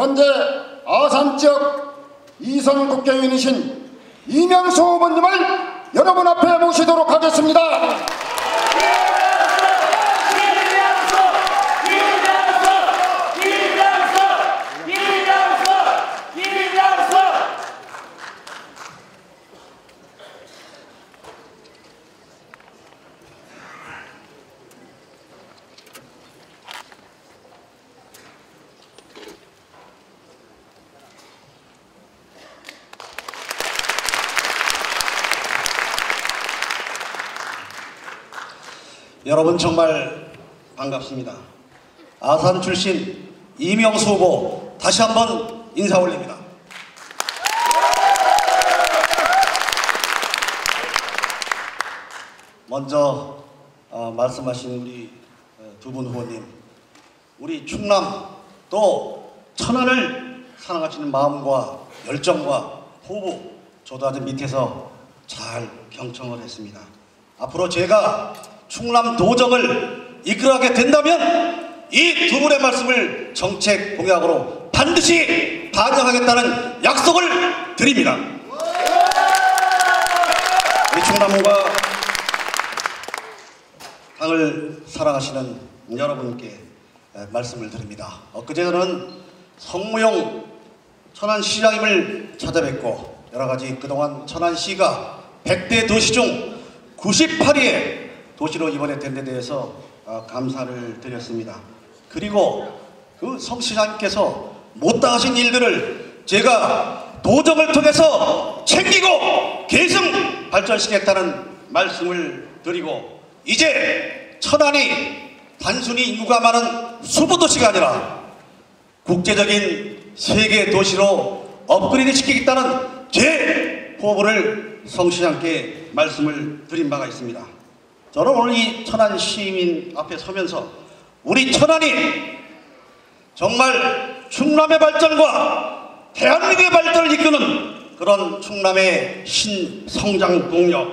현재 아산 지역 2선 국회의원이신 이명수 후보님을 여러분 앞에 모시도록 하겠습니다. 여러분 정말 반갑습니다. 아산 출신 이명수 후보 다시 한번 인사 올립니다. 먼저 말씀하신 우리 두 분 후보님, 우리 충남 또 천안을 사랑하시는 마음과 열정과 포부 저도 아주 밑에서 잘 경청을 했습니다. 앞으로 제가 충남 도정을 이끌어가게 된다면 이 두 분의 말씀을 정책 공약으로 반드시 반영하겠다는 약속을 드립니다. 우리 충남과 당을 사랑하시는 여러분께 말씀을 드립니다. 엊그제는 성무용 천안시장님을 찾아뵙고 여러가지 그동안 천안시가 100대 도시 중 98위의 도시로 이번에 된 데 대해서 감사를 드렸습니다. 그리고 그 성 시장님께서 못다하신 일들을 제가 도정을 통해서 챙기고 계승 발전시키겠다는 말씀을 드리고, 이제 천안이 단순히 인구가 많은 수도도시가 아니라 국제적인 세계 도시로 업그레이드 시키겠다는 제 포부를 성시장께 말씀을 드린 바가 있습니다. 저는 오늘 이 천안 시민 앞에 서면서 우리 천안이 정말 충남의 발전과 대한민국의 발전을 이끄는 그런 충남의 신성장 동력,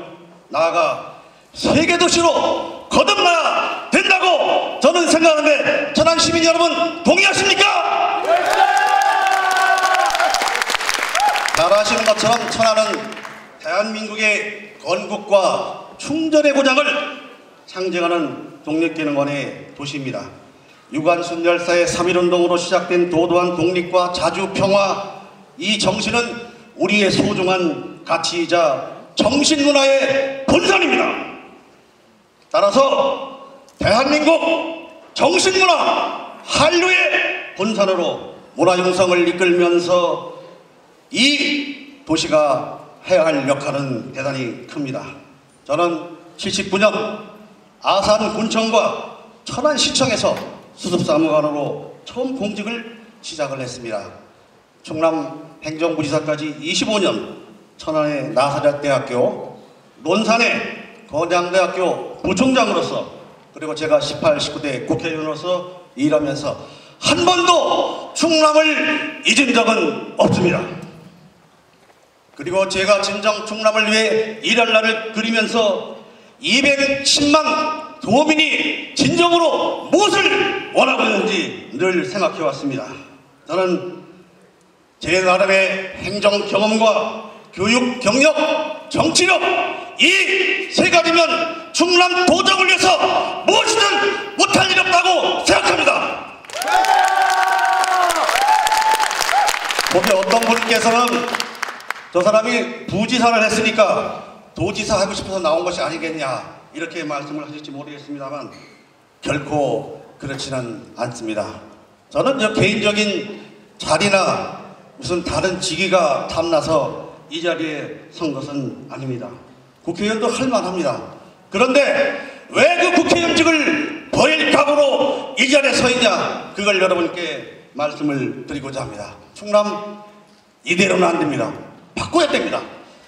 나아가 세계도시로 거듭나야 된다고 저는 생각하는데, 천안 시민 여러분 동의하십니까? 잘 아시는 것처럼 천안은 대한민국의 건국과 충전의 고장을 상징하는 독립기능원의 도시입니다. 유관순 열사의 3.1운동으로 시작된 도도한 독립과 자주평화, 이 정신은 우리의 소중한 가치이자 정신문화의 본산입니다. 따라서 대한민국 정신문화 한류의 본산으로 문화융성을 이끌면서 이 도시가 해야 할 역할은 대단히 큽니다. 저는 79년 아산군청과 천안시청에서 수습사무관으로 처음 공직을 시작을 했습니다. 충남 행정부지사까지 25년 천안의 나사렛대학교, 논산의 건양대학교 부총장으로서, 그리고 제가 18, 19대 국회의원으로서 일하면서 한 번도 충남을 잊은 적은 없습니다. 그리고 제가 진정 충남을 위해 일할 날을 그리면서 210만 도민이 진정으로 무엇을 원하고 있는지 늘 생각해 왔습니다. 저는 제 나름의 행정 경험과 교육 경력, 정치력, 이 세 가지면 충남 도정을 위해서 무엇이든 못할 일 없다고 생각합니다. 거기 어떤 분께서는 저 사람이 부지사를 했으니까 도지사 하고 싶어서 나온 것이 아니겠냐, 이렇게 말씀을 하실지 모르겠습니다만 결코 그렇지는 않습니다. 저는 저 개인적인 자리나 무슨 다른 직위가 탐나서 이 자리에 선 것은 아닙니다. 국회의원도 할 만합니다. 그런데 왜 그 국회의원직을 버릴 각오로 이 자리에 서 있냐, 그걸 여러분께 말씀을 드리고자 합니다. 충남 이대로는 안 됩니다. 바꿔야 됩니다.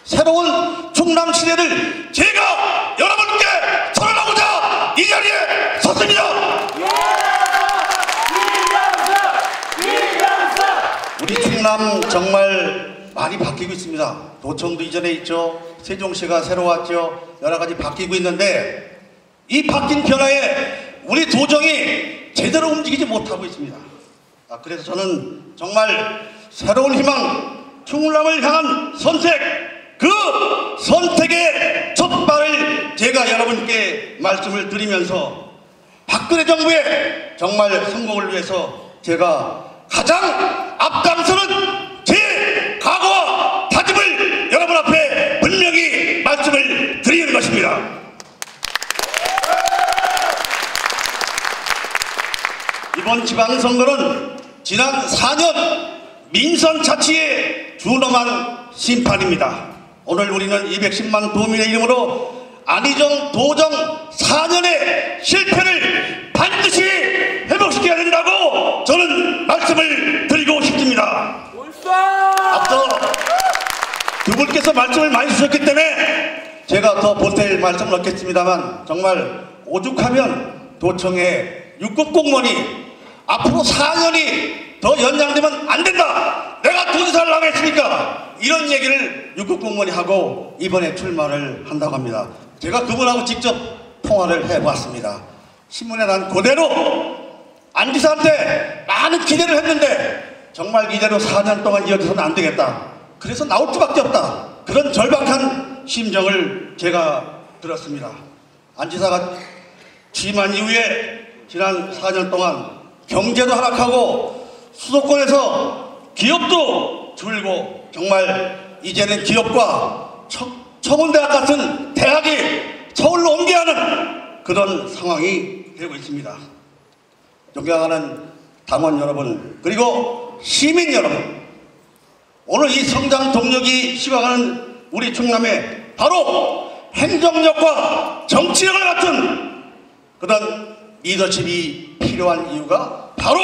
새로운 충남 시대를 제가 여러분께 선언하고자 이 자리에 섰습니다. 우리 충남 정말 많이 바뀌고 있습니다. 도청도 이전에 있죠. 세종시가 새로 왔죠. 여러 가지 바뀌고 있는데 이 바뀐 변화에 우리 도정이 제대로 움직이지 못하고 있습니다. 그래서 저는 정말 새로운 희망, 충남을 향한 선택, 그 선택의 첫발을 제가 여러분께 말씀을 드리면서 박근혜 정부의 정말 성공을 위해서 제가 가장 앞장서는 제 각오와 다짐을 여러분 앞에 분명히 말씀을 드리는 것입니다. 이번 지방선거는 지난 4년 민선자치에 준엄한 심판입니다. 오늘 우리는 210만 도민의 이름으로 안희정 도정 4년의 실패를 반드시 회복시켜야 된다고 저는 말씀을 드리고 싶습니다. 앞서 두 분께서 말씀을 많이 주셨기 때문에 제가 더 보탤 말씀을 얻겠습니다만, 정말 오죽하면 도청의 6급 공무원이 앞으로 4년이 더 연장되면 안 된다, 내가 도지사를 나가겠습니까, 이런 얘기를 6급 공무원이 하고 이번에 출마를 한다고 합니다. 제가 그분하고 직접 통화를 해봤습니다. 신문에 난 그대로 안 지사한테 많은 기대를 했는데 정말 이대로 4년 동안 이어져서는 안 되겠다, 그래서 나올 수밖에 없다, 그런 절박한 심정을 제가 들었습니다. 안 지사가 취임한 이후에 지난 4년 동안 경제도 하락하고 수도권에서 기업도 줄고 정말 이제는 기업과 청운대학 같은 대학이 서울로 옮겨야 하는 그런 상황이 되고 있습니다. 존경하는 당원 여러분, 그리고 시민 여러분, 오늘 이 성장 동력이 식어가는 우리 충남에 바로 행정력과 정치력을 갖춘 그런 리더십이 필요한 이유가 바로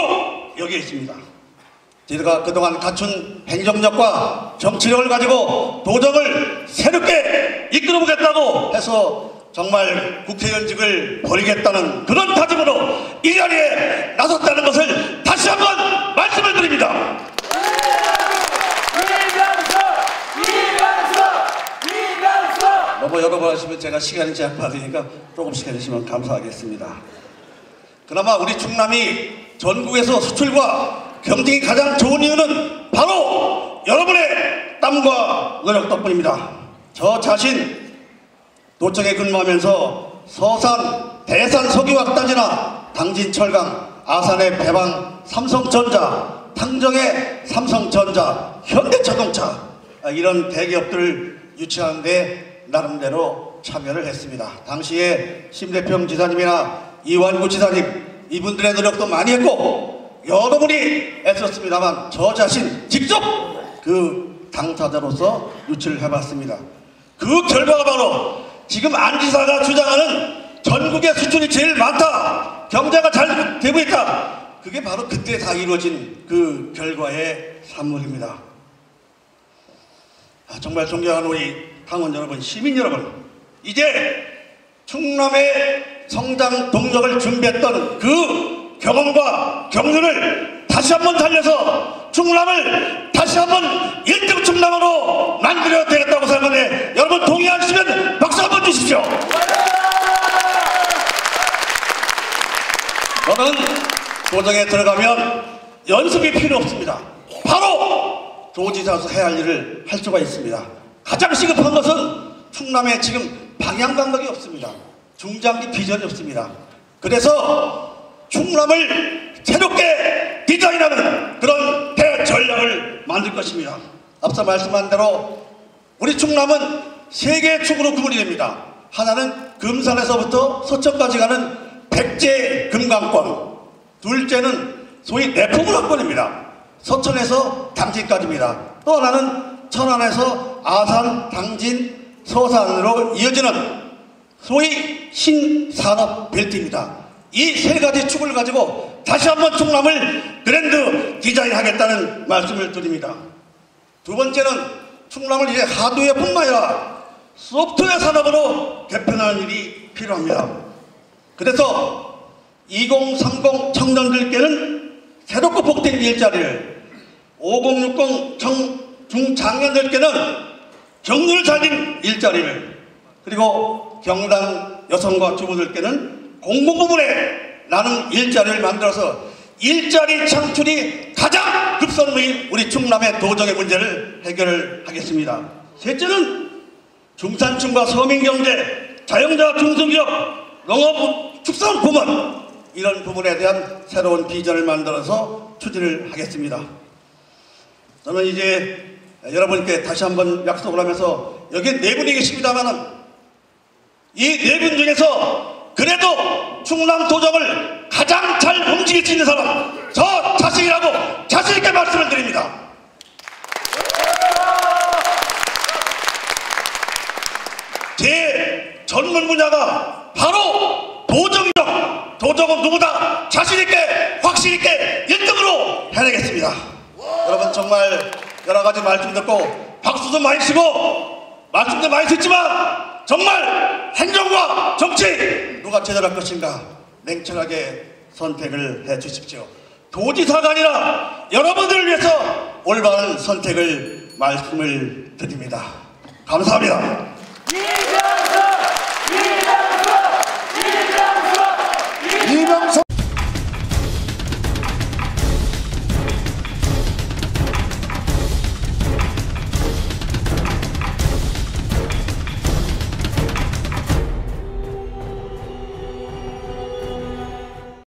여기에 있습니다. 저희가 그동안 갖춘 행정력과 정치력을 가지고 도정을 새롭게 이끌어보겠다고 해서 정말 국회의원직을 버리겠다는 그런 다짐으로 이 자리에 나섰다는 것을 다시 한번 말씀을 드립니다. 너무 여러 번 하시면 제가 시간이 제한받으니까 조금씩 해주시면 감사하겠습니다. 그나마 우리 충남이 전국에서 수출과 경쟁이 가장 좋은 이유는 바로 여러분의 땀과 노력 덕분입니다. 저 자신 도청에 근무하면서 서산, 대산 석유확단지나 당진철강, 아산의 배방, 삼성전자, 탕정의 삼성전자, 현대자동차, 이런 대기업들을 유치하는데 나름대로 참여를 했습니다. 당시에 심대평 지사님이나 이완구 지사님, 이분들의 노력도 많이 했고 여러분이 애썼습니다만 저 자신 직접 그 당사자로서 유치를 해봤습니다. 그 결과가 바로 지금 안 지사가 주장하는 전국의 수출이 제일 많다, 경제가 잘 되고 있다, 그게 바로 그때 다 이루어진 그 결과의 산물입니다. 정말 존경하는 우리 당원 여러분, 시민 여러분, 이제 충남의 성장 동력을 준비했던 그 경험과 경륜을 다시 한번 살려서 충남을 다시 한번 1등 충남으로 만들어야 되겠다고 생각하는데 여러분 동의하시면 박수 한번 주십시오. 저는 도정에 들어가면 연습이 필요 없습니다. 바로 도지사로서 해야 할 일을 할 수가 있습니다. 가장 시급한 것은 충남에 지금 방향 감각이 없습니다. 중장기 비전이 없습니다. 그래서 충남을 새롭게 디자인하는 그런 대전략을 만들 것입니다. 앞서 말씀한 대로 우리 충남은 세 개의 축으로 구분이 됩니다. 하나는 금산에서부터 서천까지 가는 백제 금강권, 둘째는 소위 내포문화권입니다. 서천에서 당진까지입니다. 또 하나는 천안에서 아산, 당진, 서산으로 이어지는 소위 신산업 벨트입니다. 이 세 가지 축을 가지고 다시 한번 충남을 그랜드 디자인하겠다는 말씀을 드립니다. 두 번째는 충남을 이제 하드웨어뿐만 아니라 소프트웨어 산업으로 개편하는 일이 필요합니다. 그래서 2030 청년들께는 새롭고 복된 일자리를, 5060 중장년들께는 경륜을 살린 일자리를, 그리고 경단 여성과 주부들께는 공공부문에 나는 일자리를 만들어서 일자리 창출이 가장 급선무인 우리 충남의 도정의 문제를 해결을 하겠습니다. 셋째는 중산층과 서민경제, 자영자 중소기업, 농업 축산부문 이런 부분에 대한 새로운 비전을 만들어서 추진을 하겠습니다. 저는 이제 여러분께 다시 한번 약속을 하면서 여기 네 분이 계십니다만은 이 네 분 중에서 그래도 충남 도정을 가장 잘 움직일 수 있는 사람 저 자신이라고 자신있게 말씀을 드립니다. 제 전문 분야가 바로 도정이죠. 도정은 누구다 자신있게 확실있게 1등으로 해내겠습니다. 여러분 정말 여러가지 말씀 듣고 박수도 많이 치고 말씀도 많이 듣지만 정말 행정과 정치 누가 제대로 할 것인가 냉철하게 선택을 해 주십시오. 도지사가 아니라 여러분들을 위해서 올바른 선택을 말씀을 드립니다. 감사합니다.